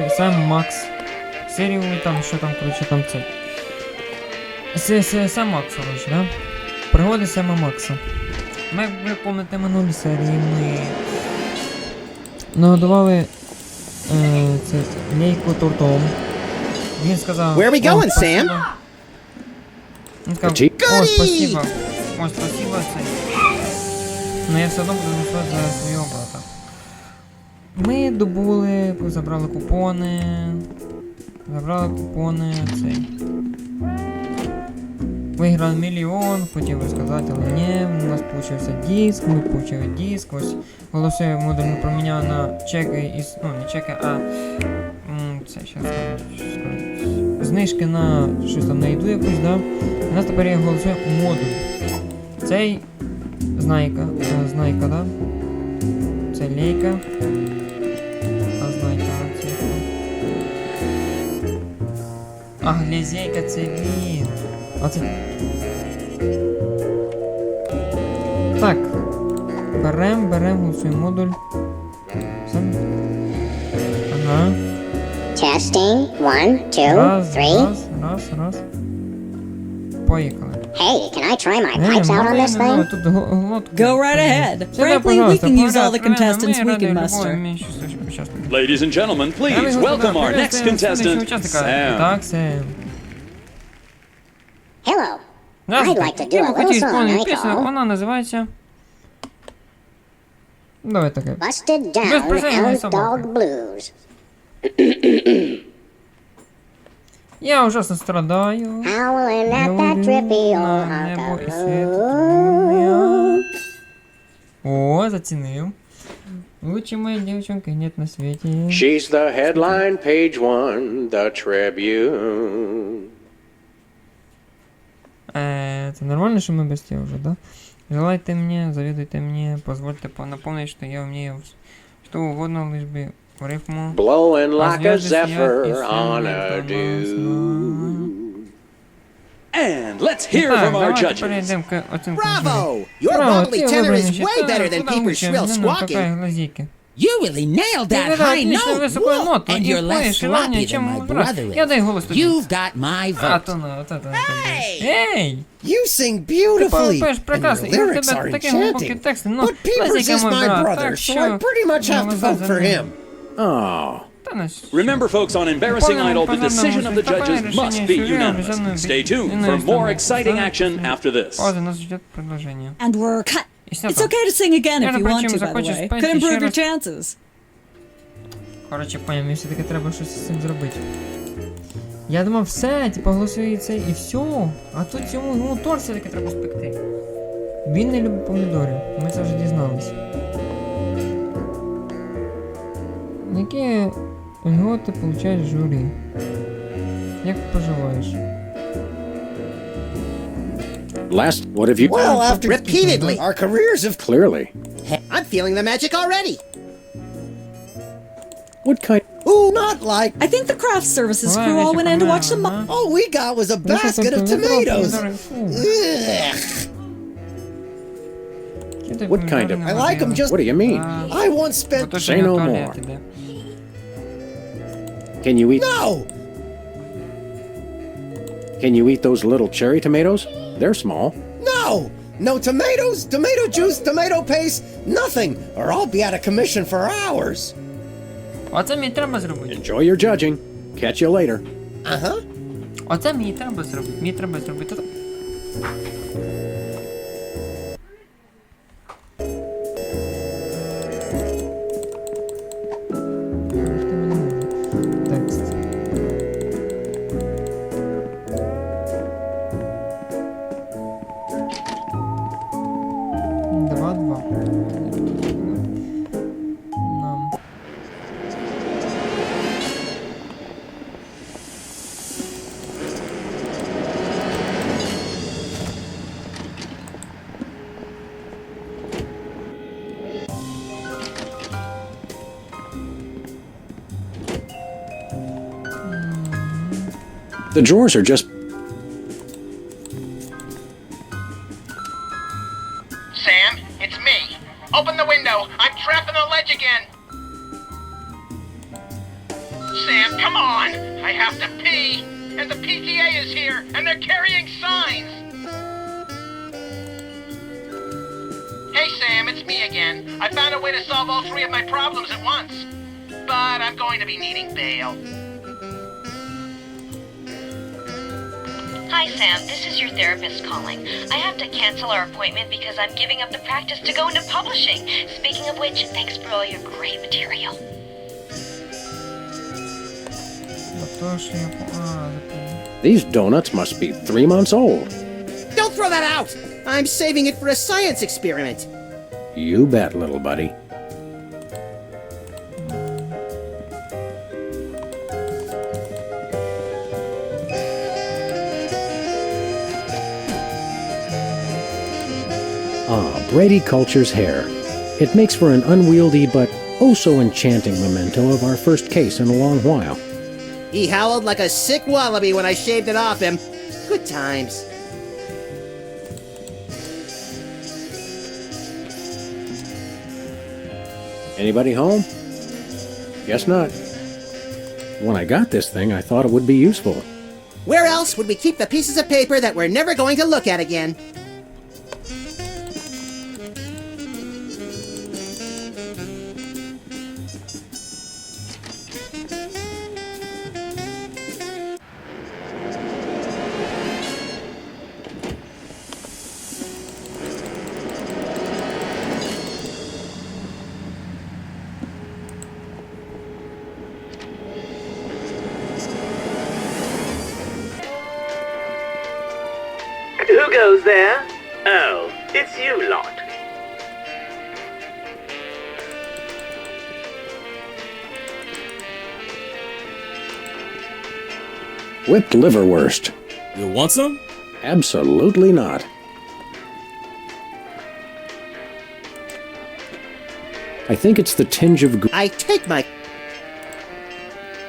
Сем Макс. Серію там, що там, коротше, там це. Сем Макс, коротше, да? Пригоди Сема Макса. Ви пам'ятаєте минулі серії, ми нагодували це лейку тортом. Він сказав... Where are we going, Sam? Він сказав, о, спасибо. О, спасибо, це. Ну я все одно буду голосувати за свого брата. Ми добули, забрали купони. Цей. Виграли мільйон, хотів би сказати, але ні, у нас получився диск, ми получили диск, ось голосовий модуль ми проміняли на чеки, ну не чеки, а це, щас скажу, знижки на щось там на їду якусь, да? У нас тепер є голосовий модуль. Цей знайка, да? Це лейка, а знайка, це. А глязейка це він. А це... Так. Берем голосуємо модуль. Ага. Testing. 1, 2, 3. Раз. Поїхали. Hey, can I try my pipes out on this thing? Go right ahead. Frankly, we can use all the contestants we can muster. Ladies and gentlemen, please welcome our next contestant, Sam. Так, Сем. Hello. I'd like to do a little song I call Вона називається... Давай таке. Busted Down Hound Dog Blues. Я ужасно страдаю. Howling at that drippy old hunk of blue. О, зацінив. Лучше моей девчонки нет на свете. She's the headline, page 1, the Tribune. Это нормально, что мы без тебя уже, да? Желайте мне, завидуйте мне, позвольте напомнить, что я умею что угодно, лишь бы в рифму. Blowing like a zephyr on a dew. And let's hear from our judges. Bravo! Your bubbly tenor is way better than Peeper's shrill squawking. You really nailed that high note. Whoa. And you're less sloppy than my brother is. You've got my vote. Hey! You sing beautifully, and your lyrics are enchanting. But Peepers is my brother, so I pretty much have to vote for him. Oh. Remember, folks, on Embarrassing Idol, the decision of the judges must be unanimous. Stay tuned for more exciting action after this. And we're cut. It's okay to sing again if you want to, by the way. Could improve your chances. Короче, понял, мені все-таки треба щось з цим зробити. Я думав, все, типа, голосує це і все. А тут йому торт все-таки треба спекти. Він не любить помідорів. Ми це вже дізналися. Які льготи получаєш журі? Як поживаєш? What have you... Well, after repeatedly, our careers have... Clearly. I'm feeling the magic already. What kind... Ooh, not like... I think the craft services crew all went in to watch some... All we got was a basket of tomatoes. Ugh. What kind of... I like them just... What do you mean? I once spent... Say no more. Can you eat... No! Can you eat those little cherry tomatoes? They're small. No! No tomatoes, tomato juice, tomato paste, nothing, or I'll be out of commission for hours. Оце мені треба зробити. Enjoy your judging. Catch you later. Uh-huh. Оце мені треба зробити. Мені треба зробити. Текст. Два. Нам. The drawers are just... Sam, it's me. Open the window. I'm trapped on the ledge again. Sam, come on! I have to pee! And the PTA is here, and they're carrying signs! Hey Sam, it's me again. I found a way to solve all three of my problems at once. But I'm going to be needing bail. Hi, Sam. This is your therapist calling. I have to cancel our appointment because I'm giving up the practice to go into publishing. Speaking of which, thanks for all your great material. These donuts must be 3 months old. Don't throw that out! I'm saving it for a science experiment. You bet, little buddy. Brady cultures hair. It makes for an unwieldy but oh so enchanting memento of our first case in a long while. He howled like a sick wallaby when I shaved it off him. Good times. Anybody home? Guess not. When I got this thing, I thought it would be useful. Where else would we keep the pieces of paper that we're never going to look at again? Who goes there? Oh, it's you lot. Whipped liverwurst. You want some? Absolutely not. I think it's the tinge of I take my...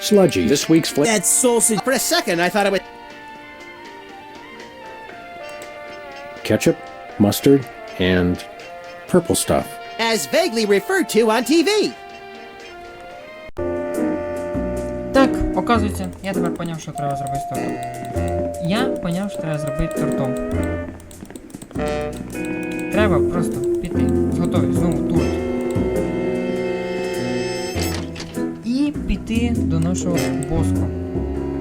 sludgy. This week's flavor. That sausage... For a second, I thought it would... Ketchup, mustard, and purple stuff. As vaguely referred to on TV. Так, оказується, я тепер поняв, що треба зробити з тортом. Я поняв, що треба зробити тортом. Треба просто піти, зготовити знову торт. І піти до нашого Боско.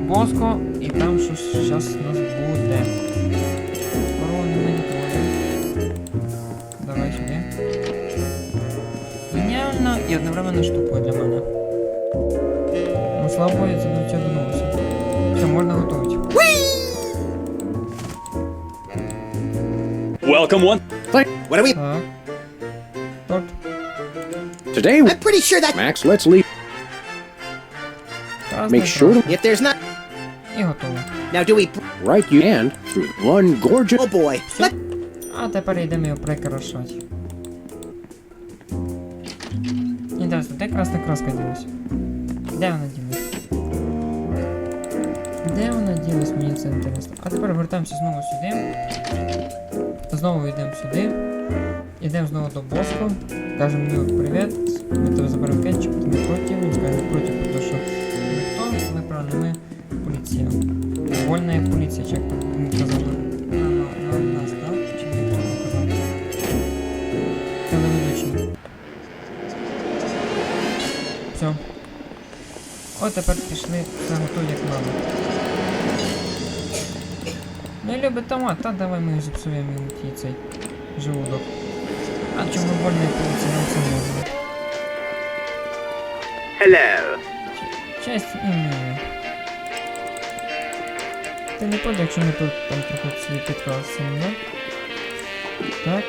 Боско, і там щось зараз у нас буде. Корони мені теж. Давай сюди. Геніальна і одновременно штука для мене. Ну, слава Богу, я це до цього додумався. Все, можна готувати. Welcome one. What are we... Так. Торт. Today, I'm pretty sure that... Max, let's leave. Красний Make sure to If there's not... І готово. Now do we... write you and through one gorgeous. Oh boy. Let... А тепер йдемо його прикрашати. Інтересно, де красна краска ділась? Де вона ділась? Де вона ділась, мені це інтересно. А тепер вертаємося знову сюди. Знову йдемо сюди. Йдемо знову до Боско. Кажемо йому привіт. Ми тебе заберемо кетчуп, ти не проти. Він скаже не проти, тому що ми хто? Ми правильно, ми поліція. Вольна поліція, чи як там ми казали. На нас, так? Чи не хто казав? Телеведучий. Все. От тепер пішли, все готові як надо. Не любить томат, та давай ми зіпсуємо йому цей желудок. А чому вольна поліція нам це можна? Hello. Честь ім'я. Ти не проти, якщо ми тут там трохи свій підкрасимо, да? Так.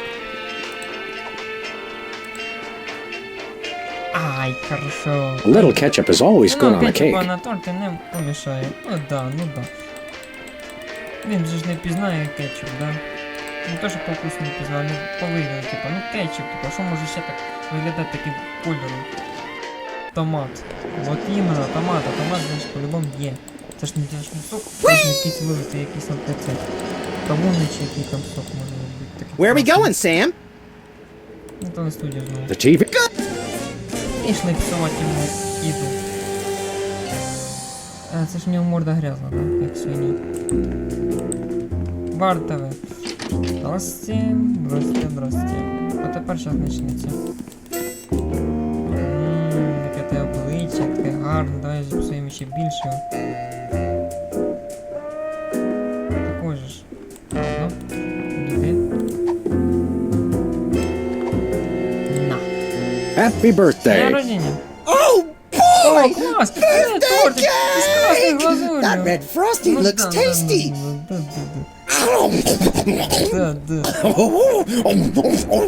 Ай, хорошо. A little ketchup is always good on a кетчупа cake. на торті не помішає. Ну да, ну да. Він же ж не пізнає кетчуп, да? Не то, що по вкусу не пізнає, не по вигляду, типа, ну кетчуп, типа, що може ще так виглядати таким кольором? Томат. От іменно, томат, а томат, значить, по-любому є. Це ж не сок, це ж не якийсь вилитий, якийсь там це. Кавунний чи який там сок може бути такий. Where are we going, Sam? Ну, то не студія знову. The TV. Пішли псувати йому їду. А, це ж у нього морда грязна, так? Як свині. Бар ТВ. Здрасте, здрасте, здрасте. А тепер щас почнеться. Яке те обличчя, таке гарне, давай записуємо ще більше. Такой же ж. Правда? Іди. На. Happy birthday! День рождения. Oh, О, boy! клас! Birthday Тортик! З красною cake! глазур'ю! That red frosty Ну, looks да, tasty! Да, да.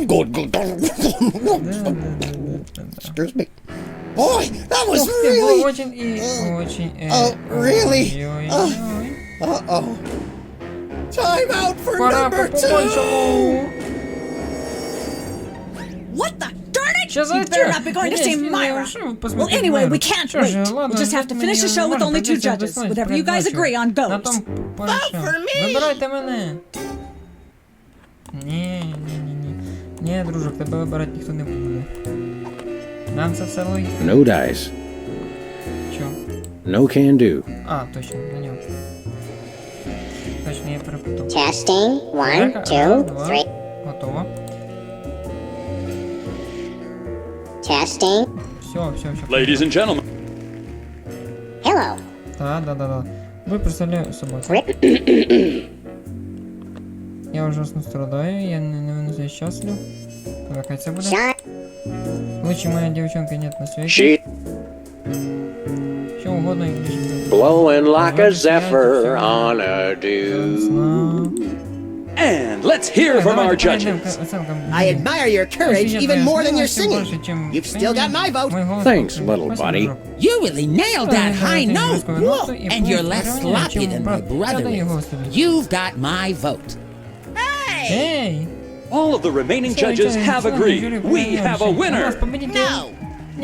Good, good. Excuse me. Boy, that was Ух ти, було really... очень і очень... Oh, really? Ой-ой-ой. Uh-oh. Time out for Пора number по 2! побольшому. What the darn it? Що за You better not be going to see Myra. Well, anyway, we can't wait. We'll just have to finish the show with only 2 judges. Whatever you guys agree on На goes. том порішимо. Вибирайте мене. Ні. Ні, дружок, тебе вибирати ніхто не буде. Нам це все логічно. No dice. Чо? No can do. А, точно, на нього. Точно, я перепутав. Testing. 1, Так, 2, раз, два. 3. Готово. Testing. Все. Ladies and gentlemen. Hello. Да. Ви представляю собаку. Я ужасно страдаю, я не выносу счастлив. Какая это будет? Лучше моя девчонка нет на свете. Что угодно и лишь бы. Blowing like a zephyr on a dew. And let's hear from our judges. I admire your courage even more than your singing. You've still got my vote. Thanks, little buddy. You really nailed that high note. Whoa. And you're less sloppy than my brother is. You've got my vote. Hey! All of the remaining judges have agreed. We have a winner. No.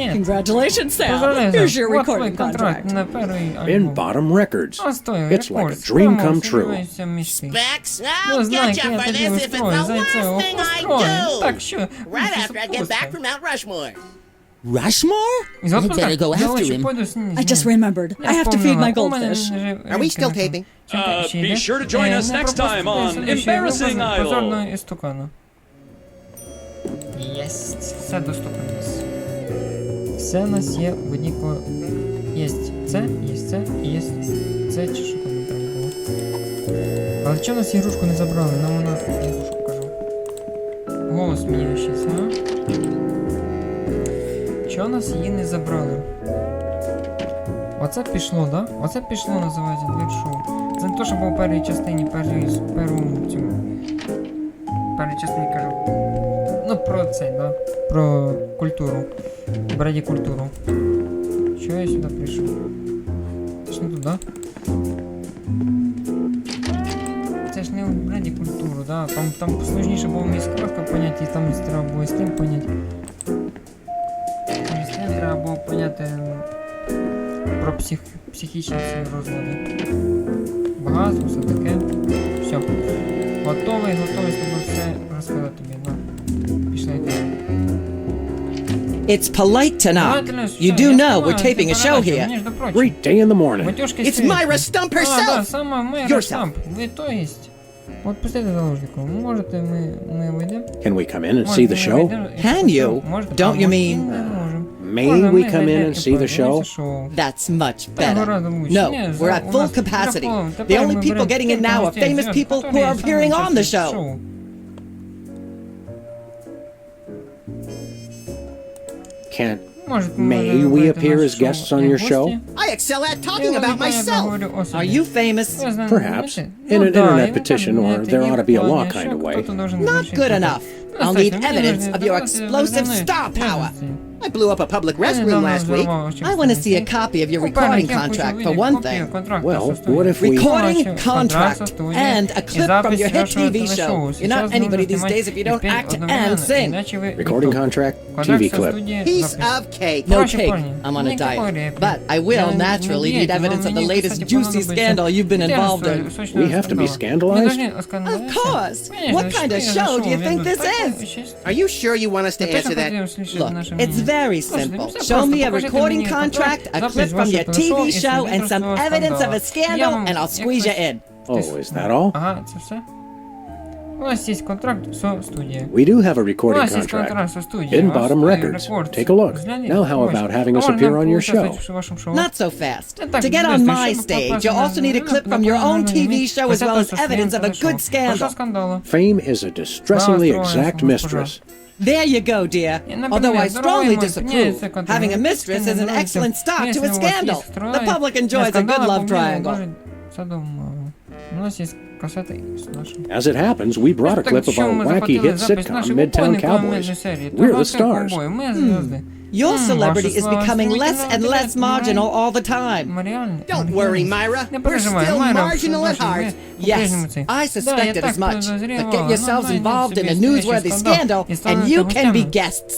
Нет. Congratulations, Sam. Here's your recording contract. In Bottom Records. It's like a dream come true. Specs? I'll get you for this if it's the last thing I do. Right after I get back from Mount Rushmore. Rushmore? You better go after him. I just remembered. I have to feed my goldfish. Are we still taping? Be sure to join us next time on Embarrassing Idol. Єсть. Все доступно у нас. Все у нас є в одній Єсть це, і є це, чи що там не треба було. Але чого нас ігрушку не забрали? Нам вона ігрушку кажу. Голос міняючийся, а? Чого нас її не забрали? Оце пішло, да? Оце пішло, називається двір шоу. Це не то, що було в першій частині, першому частині кажу. Ну, про це, да? Про культуру. Браді культуру. Чого я сюди прийшов? Це ж не туди. Це ж не в браді культуру, да? Там сложніше було мені складка поняти, і там треба було з тим поняти. З тим треба було поняти про психічні всі розлади. Багатство, все таке. Все. Готовий, з тобою все розказати тобі, да? Пішли. It's polite to knock. You do know we're taping a show here. Great day in the morning. It's Myra Stump herself! Yourself. Ви то єсть. От пустите заложнику. Можете ми вийдемо? Can we come in and see the show? Can you? Don't you mean... May we come in and see the show? That's much better. No, we're at full capacity. The only people getting in now are famous people who are appearing on the show. May we appear as guests on your show? I excel at talking about myself! Are you famous? Perhaps. In an internet petition, or there ought to be a law kind of way. Not good enough. I'll need evidence of your explosive star power. I blew up a public restroom last week. I want to see a copy of your recording contract, for one thing. Well, what if we... Recording contract and a clip from your hit TV show. You're not anybody these days if you don't act and sing. Recording contract, TV clip. Piece of cake. No cake. I'm on a diet. But I will naturally need evidence of the latest juicy scandal you've been involved in. We have to be scandalized? Of course. What kind of show do you think this is? Are you sure you want us to answer that? Look, it's very simple. Show me a recording contract, a clip from your TV show, and some evidence of a scandal, and I'll squeeze you in. Oh, is that all? Ага, це все? У нас є контракт з студією. We do have a У recording нас є contract. контракт з студією. In Bottom Records. Take a look. Now how about having us appear on your show? Not so fast. To get on my stage, you'll also need a clip from your own TV show as well as evidence of a good scandal. Fame is a distressingly exact mistress. There you go, dear. Although I strongly disapprove, having a mistress is an excellent start to a scandal. The public enjoys a good love triangle. As it happens, we brought a clip of our wacky hit sitcom, Midtown Cowboys. We're the stars. Your celebrity is becoming less and less marginal all the time. Don't worry, Myra. We're still marginal at heart. Yes, I suspected as much. But get yourselves involved in a newsworthy scandal, and you can be guests.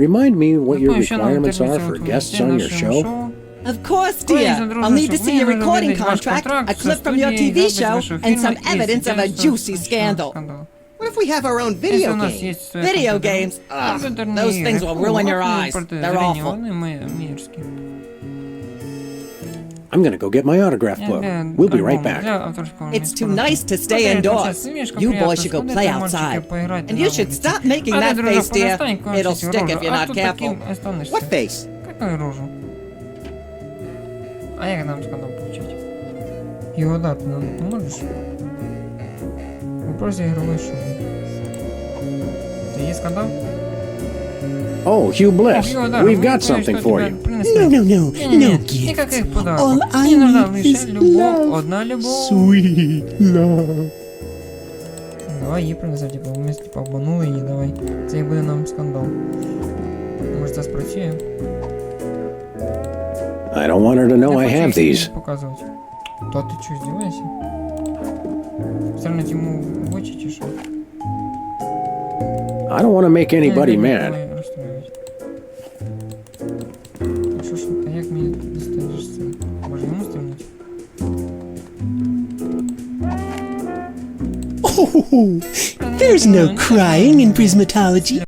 Remind me what your requirements are for guests on your show? Of course, dear. I'll need to see your recording contract, a clip from your TV show, and some evidence of a juicy scandal. What if we have our own video game? Video games? Ugh, those things will ruin your eyes. They're awful. I'm gonna go get my autograph book. We'll be right back. It's too nice to stay indoors. You boys should go play outside. And you should stop making that face, dear. It'll stick if you're not careful. What face? А як нам скандал получить? Його дати нам поможеш? Вопрос ігровий шоу. Це є скандал? Oh, Hugh Bliss, we've got something for you. No gift. Никаких подарків. All I Мені нужна need лише is любов, love. одна любов. Sweet love. Давай її принесемо, типу, ми типу обманули її, давай. Це і буде нам скандал. Може це спрацює? I don't want her to know I have these. Показувати. То ти чого, здіваєшся? Стрельнуть йому в очі чи що? I don't want to make anybody mad. А що ж, а як мені достанеш це? Може йому стрельнуть? Oh, there's no crying in prismatology.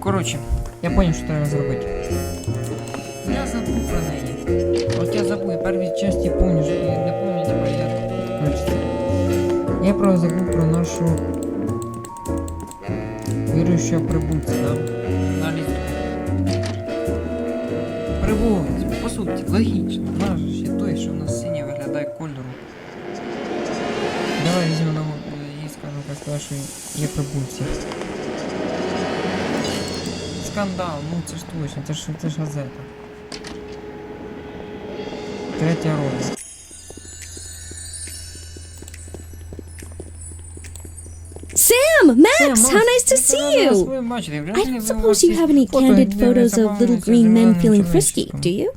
Коротше, я поняв, що треба зробити. Я забув про неї. От я забув, я перші часті помню, що я не помню, тепер я... Я просто забув про нашу... віруючого прибульця, да? Прибулець, по суті, логічно. Наш же ще той, що в нас синій виглядає кольору. Давай візьмемо на і скажемо, що є прибульці. Скандал, ну це ж точно, це ж газета. Третя роля. Sam! Max! How nice to see you! I don't suppose you have any candid photos of little green men feeling frisky, do you?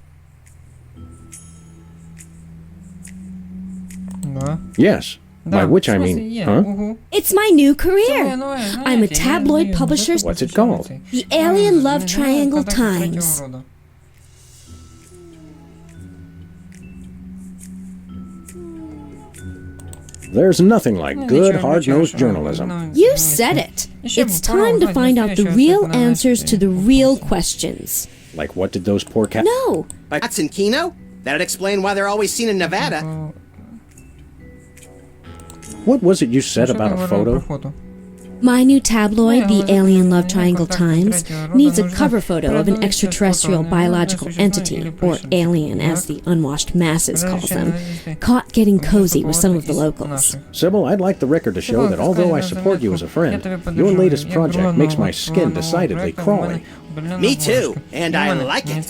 Yes. By which I mean, huh? It's my new career. I'm a tabloid publisher. What's it called? The Alien Love Triangle Times. There's nothing like good, hard-nosed journalism. You said it. It's time to find out the real answers to the real questions. Like what did those poor cats... No. By Mats and Kino? That'd explain why they're always seen in Nevada. What was it you said about a photo? My new tabloid, the Alien Love Triangle Times, needs a cover photo of an extraterrestrial biological entity, or alien as the unwashed masses calls them, caught getting cozy with some of the locals. Sybil, I'd like the record to show that although I support you as a friend, your latest project makes my skin decidedly crawly. Me too, and I like it.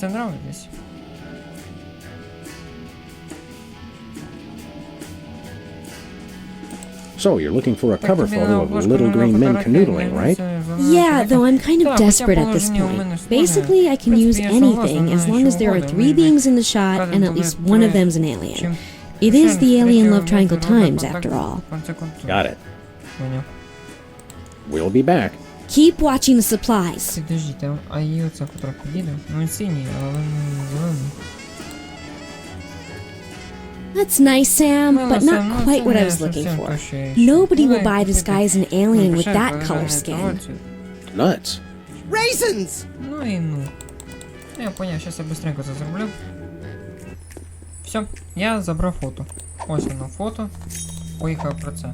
So, you're looking for a cover photo of little green men canoodling, right? Yeah, though I'm kind of desperate at this point. Basically, I can use anything as long as there are 3 beings in the shot and at least one of them's an alien. It is the Alien Love Triangle Times, after all. Got it. We'll be back. Keep watching the supplies. That's nice, Sam, but not quite what I was looking for. Nobody will buy this guy as an alien with that color skin. Nuts. Raisins! Ну і ну. Я поняв, зараз я быстренько це зроблю. Все, я забрав фото. Ось воно фото. Поїхав про це.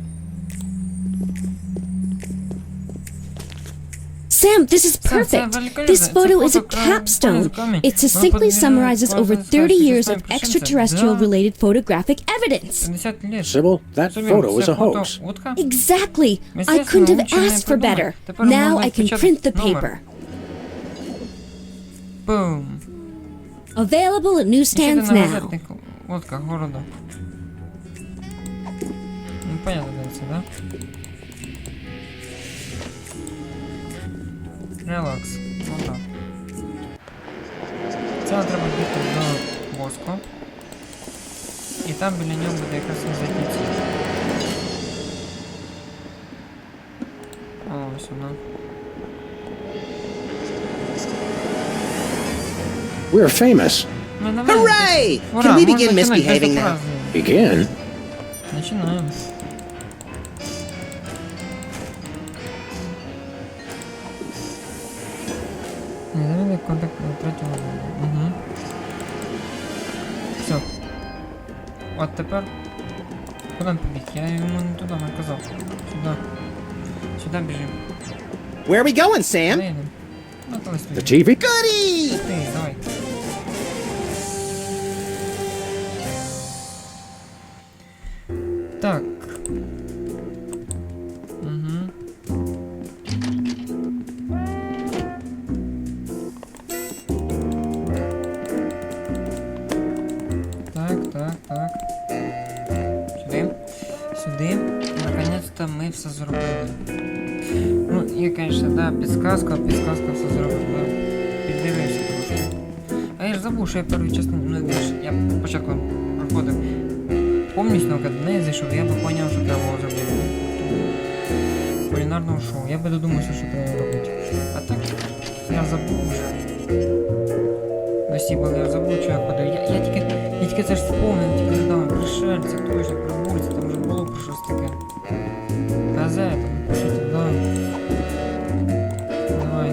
Sam, this is perfect. This photo is a capstone. It succinctly summarizes over 30 years of extraterrestrial-related photographic evidence. Sybil, that photo is a hoax. Exactly. I couldn't have asked for better. Now I can print the paper. Boom. Available at newsstands now. Лодка города. Ну, понятно, да? Релакс. Отак. Це треба бігти до воску. І там біля нього буде якраз задніці. Ось вона. We're famous. Hooray! Can we begin misbehaving now? Begin? Начинаем. Незаметный контакт третього роду. Угу. Все. От тепер. Куди він побіг? Я йому не туди наказав. Сюди. Сюди біжимо. Where are we going, Sam? The TV? Goody! Ти, давай. Так. Угу. Так. Сюди. Сюди. Наконец-то ми все зробили. Ну, є, конечно, да, підсказка все зробив, да. Піддивився трошки. А я ж забув, що я першу частину, ну, я спочатку проходив. Повністю, коли до неї зайшов, я би поняв, що треба було зробити. Кулінарного шоу. Я би додумався, що треба робити. А так, я забув вже. Спасибо, я забув, що я ходив. Я тільки це ж вспомнив, тільки недавно пришельці, точно, прибульці, там вже було про щось таке. Газета, пишіть, да. Давай.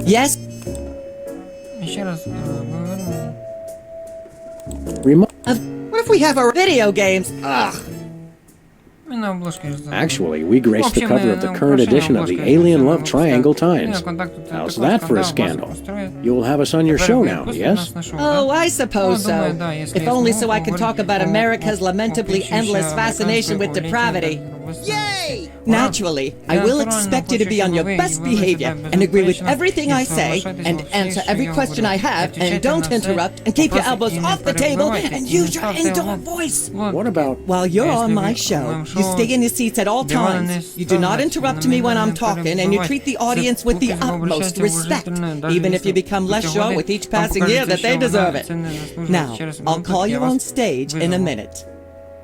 Yes? Ще раз поверну. What if we have our video games? Ugh. Ми на обложці ж забули. Actually, we graced the cover of the current edition of the Alien Love Triangle Times. How's that for a scandal? You'll have us on your show now, yes? Oh, I suppose so. If only so I could talk about America's lamentably endless fascination with depravity. Yay! Naturally, I will expect you to be on your best behavior and agree with everything I say and answer every question I have and don't interrupt and keep your elbows off the table and use your indoor voice. What about... While you're on my show, you stay in your seats at all times. You do not interrupt me when I'm talking and you treat the audience with the utmost respect, even if you become less sure with each passing year that they deserve it. Now, I'll call you on stage in a minute.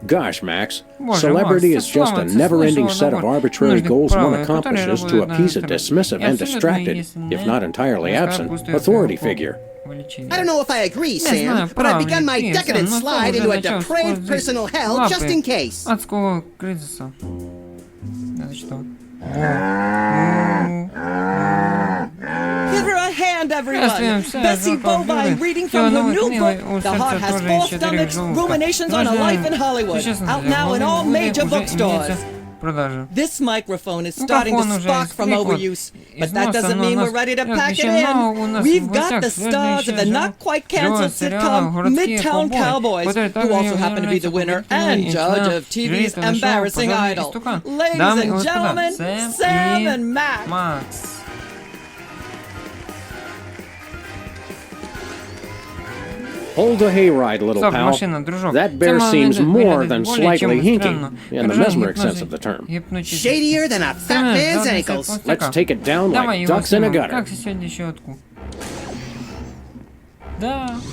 Gosh, Max, celebrity is just a never-ending set of arbitrary goals one accomplishes to appease a dismissive and distracted, if not entirely absent, authority figure. I don't know if I agree, Sam, but I've begun my decadent slide into a depraved personal hell just in case. Адского кризиса. Это что? Give her a hand, everyone! Bessie Bovine reading from her new book, The Heart Has Four Stomachs, Ruminations on a Life in Hollywood, out now in all major bookstores. This microphone is starting to spark from overuse, but that doesn't mean we're ready to pack it in. We've got the stars of the not-quite-canceled sitcom Midtown Cowboys, who also happen to be the winner and judge of TV's Embarrassing Idol. Ladies and gentlemen, Sam and Max. Hold the hayride, little pal. That bear seems more than slightly hinky, in the mesmeric sense of the term. Shadier than a fat man's ankles. Let's take it down like ducks in a gutter.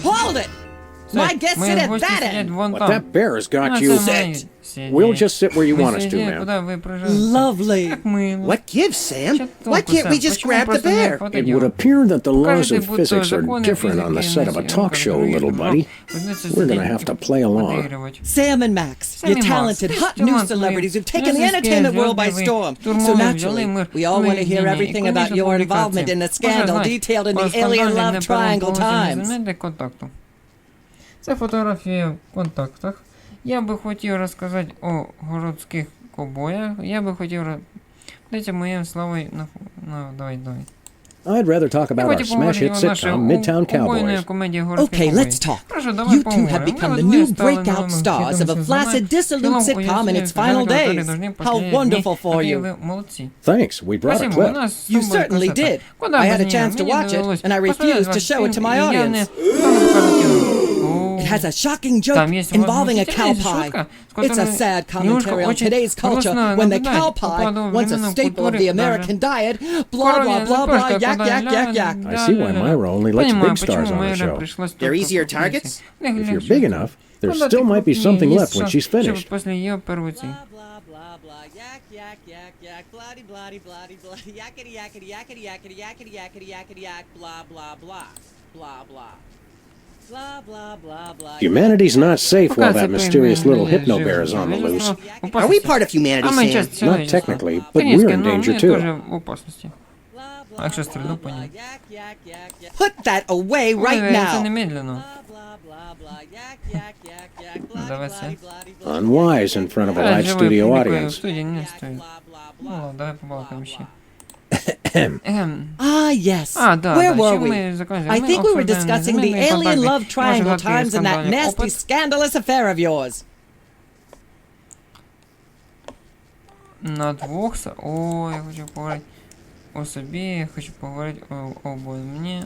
Hold it! My guest sit at that end. But that bear has got you. We'll just sit where you want us to, ma'am. Lovely. What gives, Sam? Why can't we just grab the bear? It would appear that the laws of physics are different on the set of a talk show, little buddy. We're gonna have to play along. Sam and Max, you're talented, hot new celebrities who've taken the entertainment world by storm. So naturally, we all want to hear everything about your involvement in the scandal detailed in the Alien Love Triangle Times. Це фотографія в контактах. Я би хотів розказати о городських ковбоях. Я би хотів... Дайте моєму Славою... Давай. I'd rather talk about our smash hit sitcom, Midtown Cowboys. Okay, let's talk. You two have become the new breakout stars of a flaccid, dissolute sitcom in its final days. How wonderful for you. Thanks, we brought a clip. You certainly did. I had a chance to watch it, and I refused to show it to my audience. It has a shocking joke involving a cow pie. It's a sad commentary on today's culture when the cow pie, once a staple of the American diet, blah blah blah blah, yak yak yak yak. I see why Myra only lets big stars on the show. They're easier targets? If you're big enough, there still might be something left when she's finished. Blah blah blah, yak yak yak yak, bloody bloody bloody bloody, yakety yakety yakety yakety yakety yakety yakety yak, blah blah blah, blah blah. Blah, blah, blah, blah. Humanity's not safe while that mysterious little hypno bear is on the loose. Are we part of humanity, Sam? Not technically, but we're in danger too. Put that away right now. Unwise in front of a live studio audience. Ah, yes. Where were we? I think we were discussing the Alien Love Triangle Times and that nasty, scandalous affair of yours. На двох... О, я хочу поговорити о собі, я хочу поговорити о мені.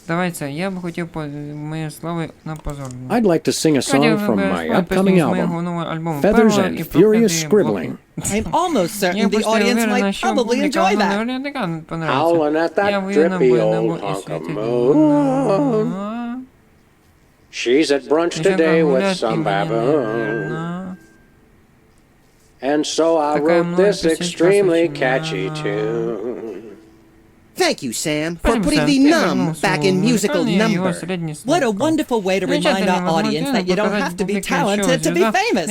Давай це. Я б хотів моєї слави на позорну. I'd like to sing a song from my upcoming album, Feathers and Furious Scribbling. I'm almost certain the audience might probably enjoy that. Howling at that drippy old hunk of moon. She's at brunch today with some baboon. And so I wrote this extremely catchy tune. Thank you, Sam, for putting the numb back in musical number. What a wonderful way to remind our audience that you don't have to be talented to be famous.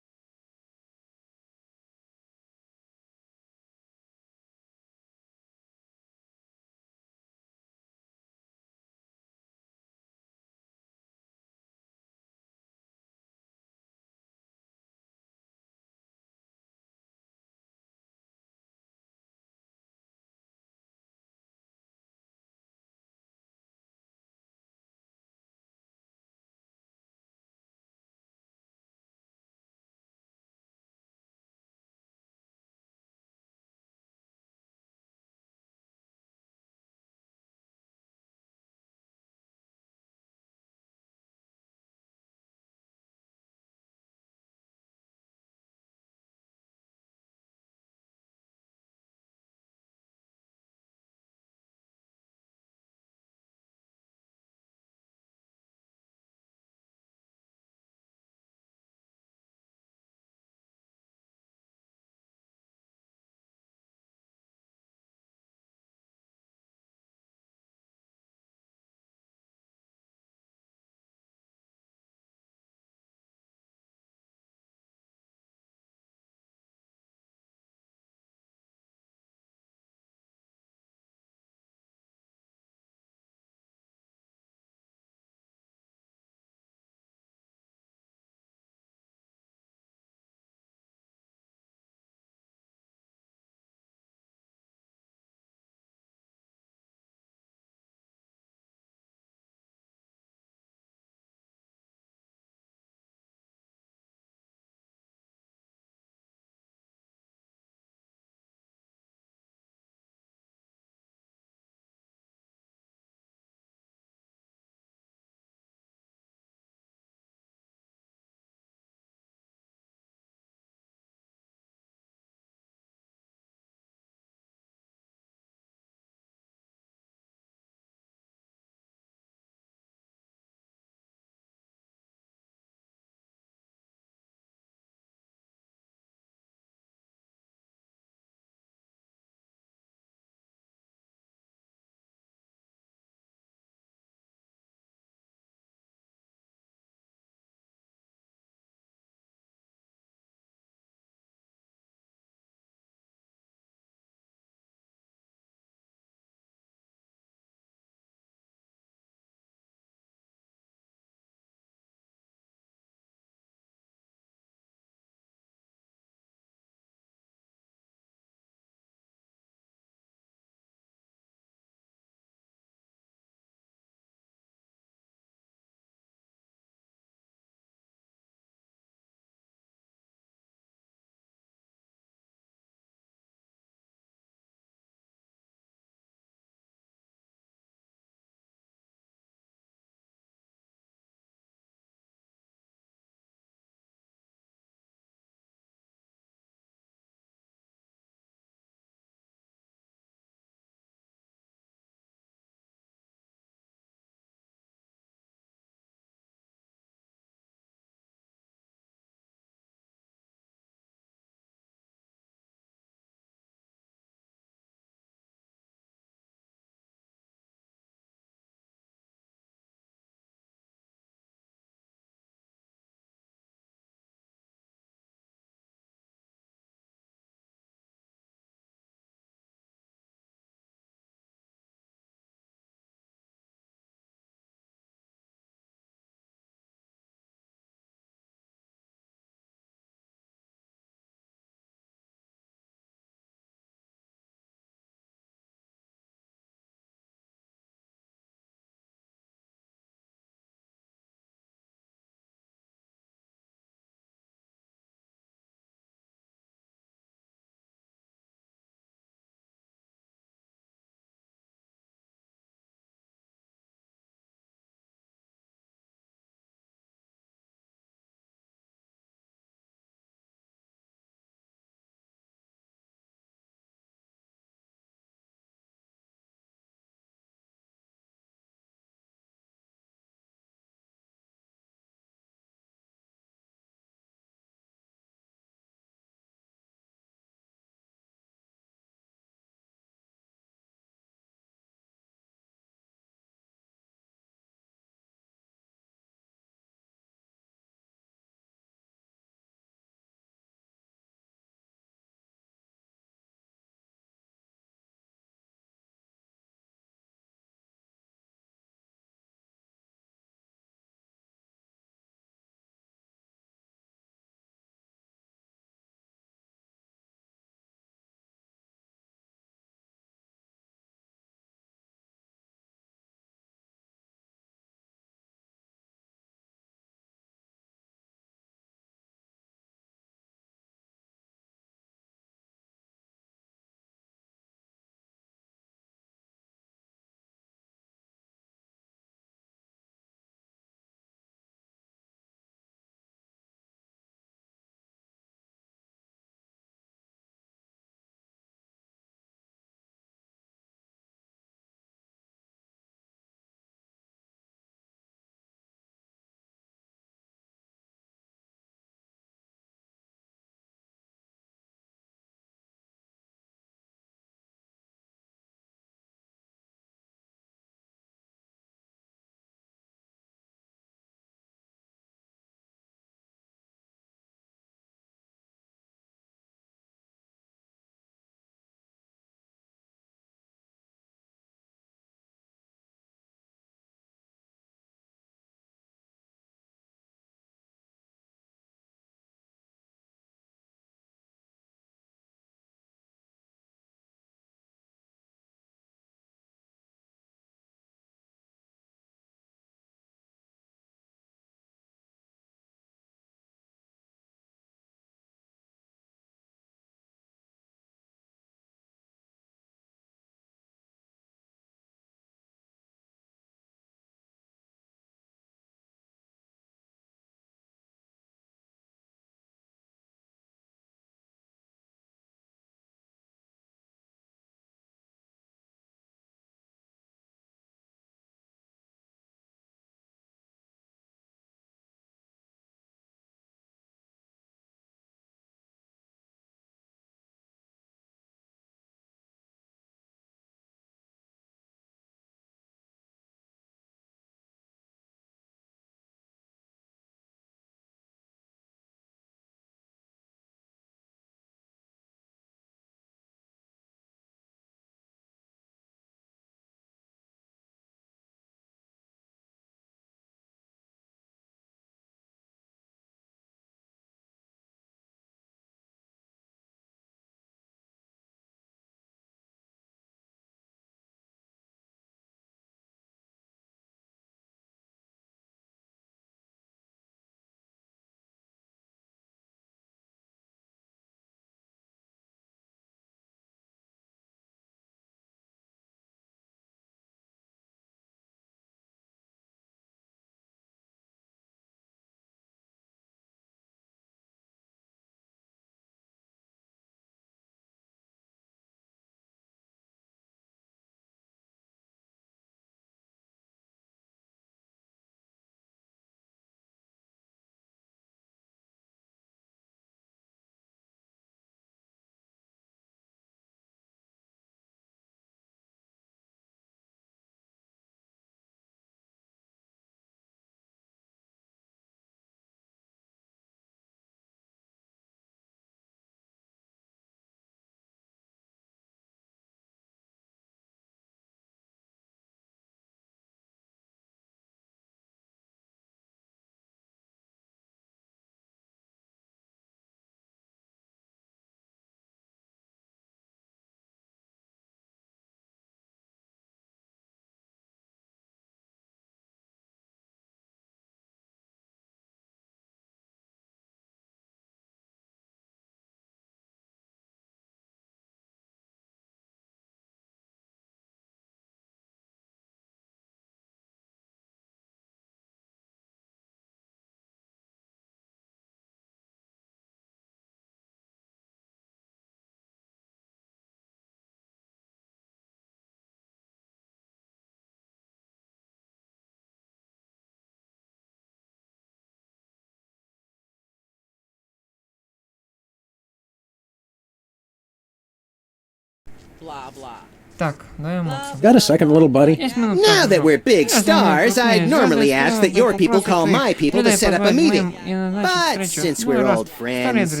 Так, давай Макса. Got a second, little buddy? Now that we're big stars, I'd normally ask that your people call my people to set up a meeting. But since we're old friends...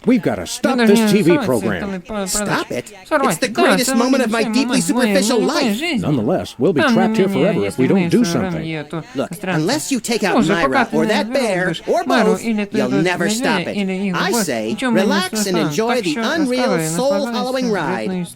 We've got to stop this TV program. Stop it? It's the greatest moment of my deeply superficial life. Nonetheless, we'll be trapped here forever if we don't do something. Look, unless you take out Myra or that bear, or both, you'll never stop it. I say, relax and enjoy the unreal, soul-hollowing ride.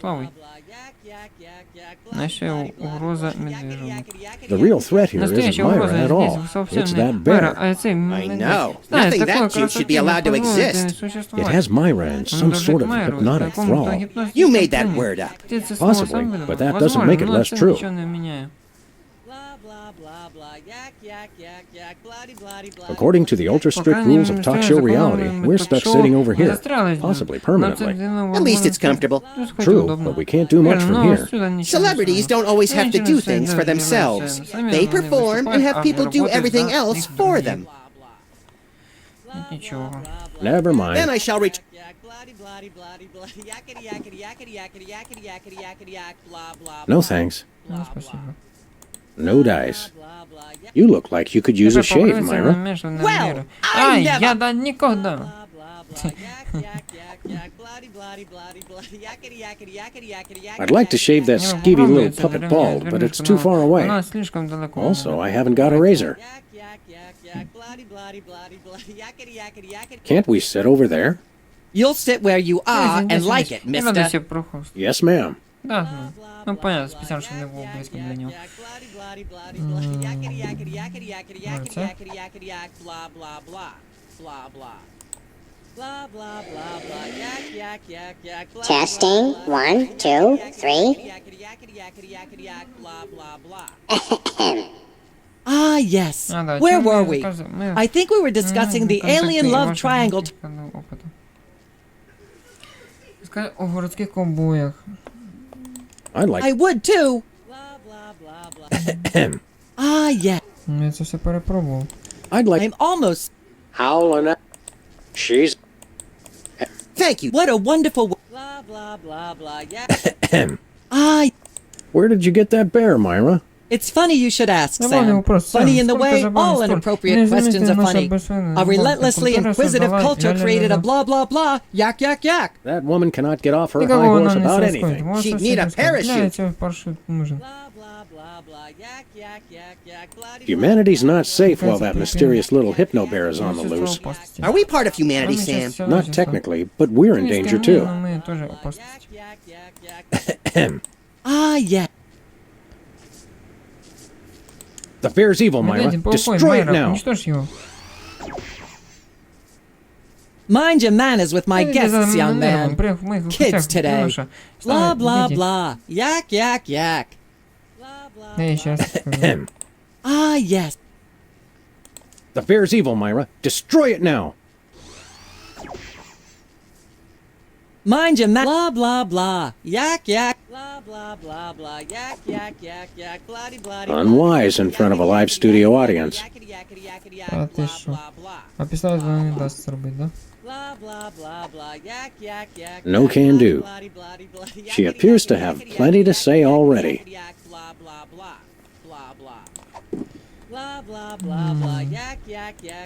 The real threat here isn't Myra at all. It's that bear. I know. Nothing that cute should be allowed to exist. It has Myra in some sort of hypnotic thrall. You made that word up. Possibly, but that doesn't make it less true. According to the ultra-strict rules of talk show reality, we're stuck sitting over here, possibly permanently. At least it's comfortable. True, but we can't do much from here. Celebrities don't always have to do things for themselves. They perform and have people do everything else for them. Never mind. Then I shall reach... No thanks. No dice. You look like you could use a shave, Myra. Well, I never... I'd like to shave that skeevy little puppet bald, but it's too far away. Also, I haven't got a razor. Can't we sit over there? You'll sit where you are and like it, mister. Yes, ma'am. Да, ну понятно, специально, чтобы не было близко для него. Testing, 1, 2, 3. Ah, yes. Where were we? I think we were discussing the alien love triangle. О городских ковбоях. I would too. Ah, yeah. Я це все перепробував. I'm almost. Howlin'. She's. Thank you. What a wonderful. Blah blah blah blah. Yeah. Ah. Where did you get that bear, Myra? It's funny you should ask, Sam. Funny in the way all inappropriate questions are funny. A relentlessly inquisitive culture created a blah blah blah, yak yak yak. That woman cannot get off her high horse about anything. She'd need a parachute. Humanity's not safe while that mysterious little hypno bear is on the loose. Are we part of humanity, Sam? Not technically, but we're in danger too. Ah, yeah. The bear's evil, Myra. Destroy it now. Mind your manners with my guests, young man. Kids today. Blah, blah, blah. Yak, yak, yak. Ah, yes. The bear's evil, Myra. Destroy it now. Mind your manners. Blah, blah, blah. Yak, yak. Blah, blah, blah, blah. Yak, yak, yak, yak. Blah, blah, blah. Unwise in front of a live studio audience. А ти що? А після вона не дасть зробити, да? No can do. She appears to have plenty to say already.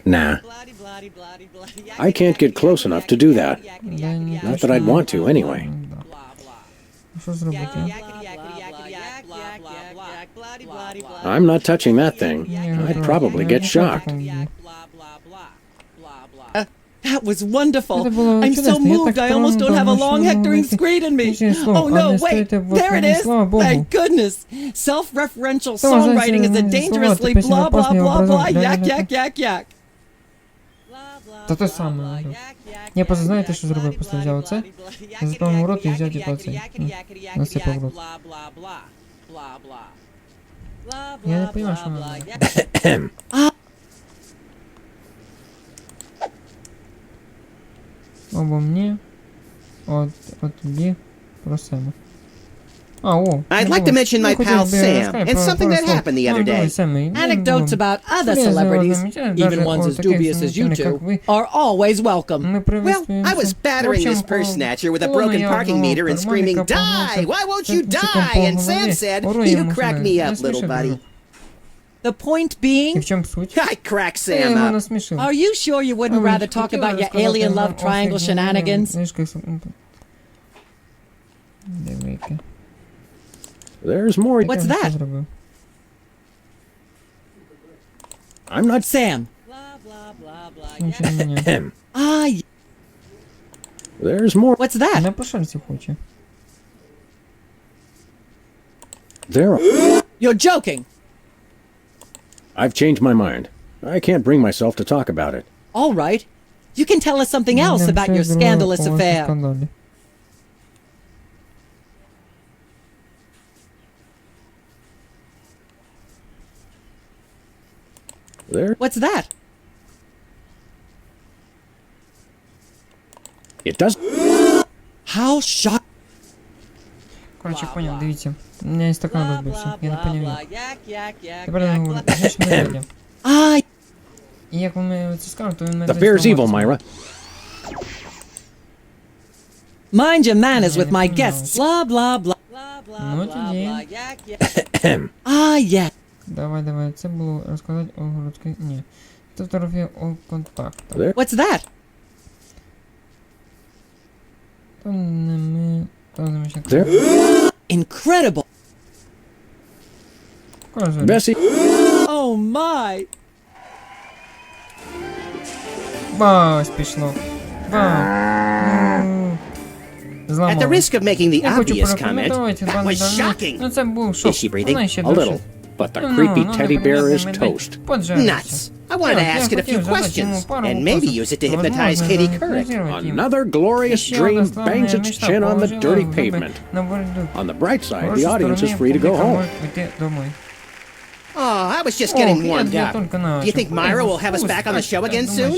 Nah. I can't get close enough to do that. Not that I'd want to, anyway. Що зробити? I'm not touching that thing. I'd probably get shocked. That was wonderful. I'm so moved I almost don't have a long hectoring scream in me. Oh no, wait, there it is. Thank goodness. Self-referential songwriting is a dangerously blah blah blah blah yak yak yak yak. Та те саме. Я просто знаєте, що зробив? Просто взяв оце, запевнив рот і взяв типу оцей. Насипав рот. Я не розумію, що вона. Обо мені. От тобі. Про себе. I'd like to mention my pal Sam and something that happened the other day. Anecdotes about other celebrities, even ones as dubious as you two, are always welcome. Well, I was battering this purse snatcher with a broken parking meter and screaming, "Die! Why won't you die?" And Sam said, "You crack me up, little buddy." The point being, I crack Sam up. Are you sure you wouldn't rather talk about your alien love triangle shenanigans? There's more. What's that? I'm not Sam. There's more. What's that? You're joking. I've changed my mind. I can't bring myself to talk about it. All right. You can tell us something else about your scandalous affair. What's that? It does. How shocked. Короче, понял, дивіться. У мене стакан розбився, я не поняв. Тепер я говорю, значить не дядя. І як ви мені це скажете, то він мене... The fear is evil, Myra. Mind your manners with my guests. Blah, blah, blah. Ну тоді. Yeah. Давай, це було розказати о городській... Ні. Це фотографія о контактах. What's that? То не ми... Incredible. Bessie. Oh my. Бач, пішло. At the risk of making the obvious comment, that was shocking. Ну це був шок. Is she breathing? A little. But the creepy teddy bear is toast. Nuts. I wanted to ask it a few questions, and maybe use it to hypnotize Katie Couric. Another glorious dream bangs its chin on the dirty pavement. On the bright side, the audience is free to go home. Oh, I was just getting warmed up. Do you think Myra will have us back on the show again soon?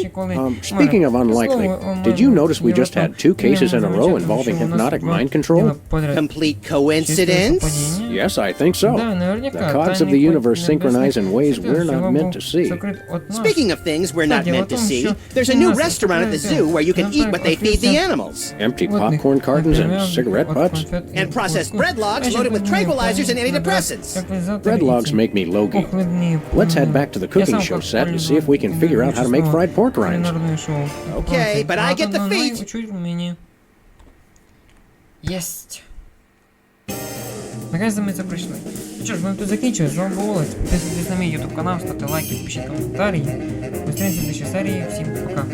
Speaking of unlikely, did you notice we just had 2 cases in a row involving hypnotic mind control? Complete coincidence? Yes, I think so. The cogs of the universe synchronize in ways we're not meant to see. Speaking of things we're not meant to see, there's a new restaurant at the zoo where you can eat what they feed the animals. Empty popcorn cartons and cigarette butts? And processed bread logs loaded with tranquilizers and antidepressants. Bread logs make me low. Let's head back to the cooking show set and see if we can figure out how to make fried pork rinds. Okay, but I get the feet. Єсть. Наразі ми це пройшли. Що ж, ми тут закінчуємо. З вами був Олекс. Підписуйтесь на мій YouTube канал, ставте лайки, пишіть коментарі. Зустрінемося в следующій серії. Всім пока.